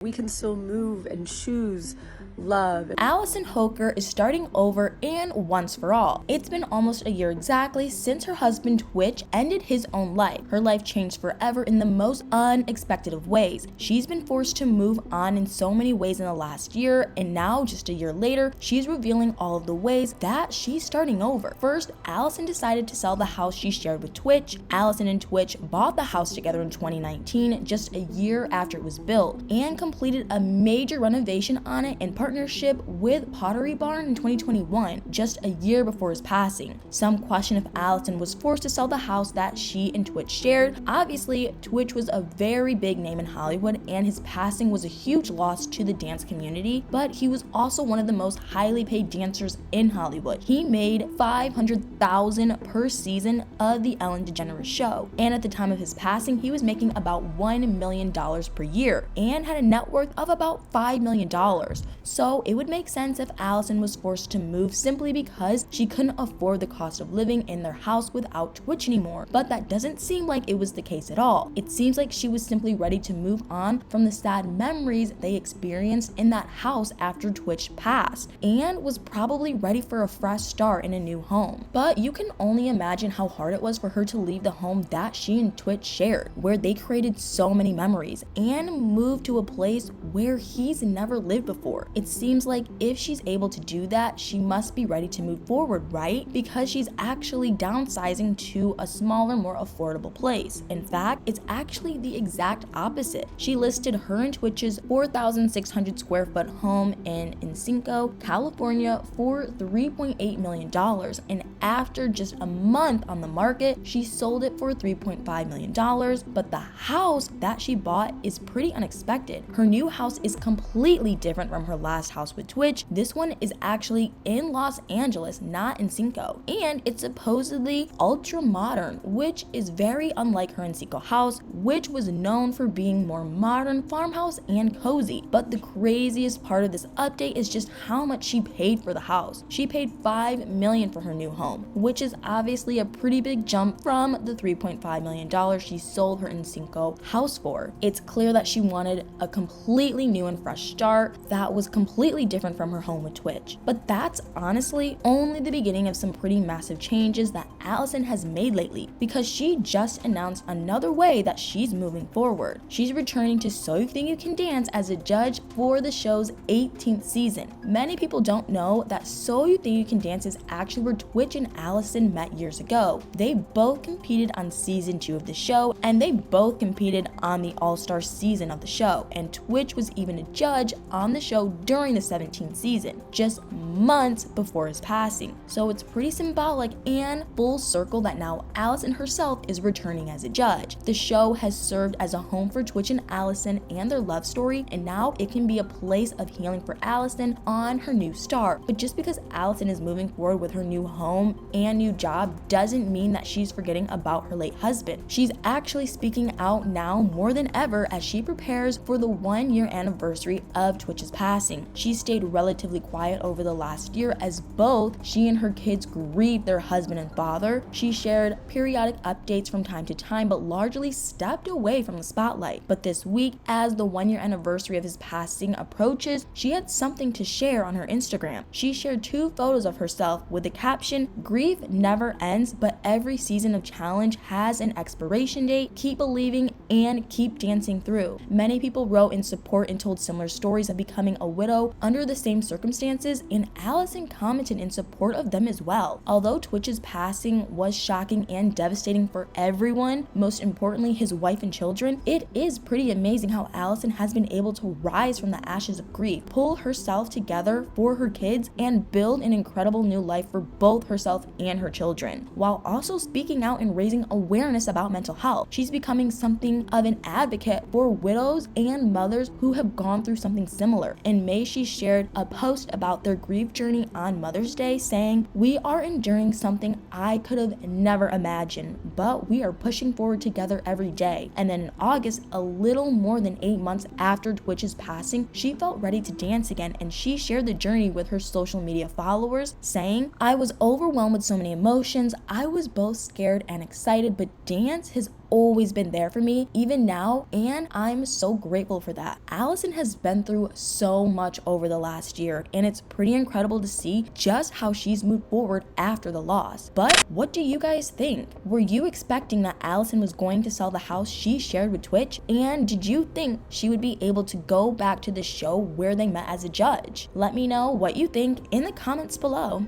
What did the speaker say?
We can still move and choose love. Allison Holker is starting over and once for all. It's been almost a year exactly since her husband Twitch ended his own life. Her life changed forever in the most unexpected of ways. She's been forced to move on in so many ways in the last year, and now just a year later, she's revealing all of the ways that she's starting over. First, Allison decided to sell the house she shared with Twitch. Allison and Twitch bought the house together in 2019, just a year after it was built, and completed a major renovation on it in partnership with Pottery Barn in 2021, just a year before his passing. Some question if Allison was forced to sell the house that she and Twitch shared. Obviously, Twitch was a very big name in Hollywood, and his passing was a huge loss to the dance community, but he was also one of the most highly paid dancers in Hollywood. He made $500,000 per season of the Ellen DeGeneres show, and at the time of his passing, he was making about $1 million per year and had a net worth of about $5 million. So it would make sense if Allison was forced to move simply because she couldn't afford the cost of living in their house without Twitch anymore. But that doesn't seem like it was the case at all. It seems like she was simply ready to move on from the sad memories they experienced in that house after Twitch passed, and was probably ready for a fresh start in a new home. But you can only imagine how hard it was for her to leave the home that she and Twitch shared, where they created so many memories, and move to a place where he's never lived before. It seems like if she's able to do that, she must be ready to move forward, right? Because she's actually downsizing to a smaller, more affordable place. In fact, it's actually the exact opposite. She listed her and Twitch's 4,600 square foot home in Encino, California for $3.8 million, and after just a month on the market, she sold it for $3.5 million. But the house that she bought is pretty unexpected. Her new house is completely different from her last house with Twitch. This one is actually in Los Angeles, not Encino, and it's supposedly ultra modern, which is very unlike her Encino house, which was known for being more modern, farmhouse, and cozy. But the craziest part of this update is just how much she paid for the house. She paid $5 million for her new home, which is obviously a pretty big jump from the $3.5 million she sold her Encino house for. It's clear that she wanted a completely new and fresh start that was completely different from her home with Twitch. But that's honestly only the beginning of some pretty massive changes that Allison has made lately, because she just announced another way that she's moving forward. She's returning to So You Think You Can Dance as a judge for the show's 18th season. Many people don't know that So You Think You Can Dance is actually where Twitch and Allison met years ago. They both competed on season 2 of the show, and they both competed on the All-Star season of the show, and Twitch was even a judge on the show during the 17th season, just months before his passing. So it's pretty symbolic and full circle that now Allison herself is returning as a judge. The show has served as a home for Twitch and Allison and their love story, and now it can be a place of healing for Allison on her new start. But just because Allison is moving forward with her new home and new job doesn't mean that she's forgetting about her late husband. She's actually speaking out now more than ever as she prepares for the 1-year anniversary of Twitch's passing. She stayed relatively quiet over the last year as both she and her kids grieved their husband and father. She shared periodic updates from time to time, but largely stepped away from the spotlight. But this week, as the 1-year anniversary of his passing approaches, she had something to share on her Instagram. She shared 2 photos of herself with the caption, "Grief never ends, but every season of challenge has an expiration date. Keep believing and keep dancing through." Many people wrote in support and told similar stories of becoming a widow under the same circumstances, and Allison commented in support of them as well. Although Twitch's passing was shocking and devastating for everyone, most importantly his wife and children, it is pretty amazing how Allison has been able to rise from the ashes of grief, pull herself together for her kids, and build an incredible new life for both herself and her children, while also speaking out and raising awareness about mental health. She's becoming something of an advocate for widows and mothers who have gone through something similar. In May, she shared a post about their grief journey on Mother's Day, saying, "We are enduring something I could have never imagined, but we are pushing forward together every day." And then in August, a little more than 8 months after Twitch's passing, she felt ready to dance again, and she shared the journey with her social media followers, saying, "I was overwhelmed overwhelmed with so many emotions. I was both scared and excited, but dance has always been there for me, even now, and I'm so grateful for that. Allison has been through so much over the last year, and it's pretty incredible to see just how she's moved forward after the loss. But what do you guys think? Were you expecting that Allison was going to sell the house she shared with Twitch? And did you think she would be able to go back to the show where they met as a judge? Let me know what you think in the comments below.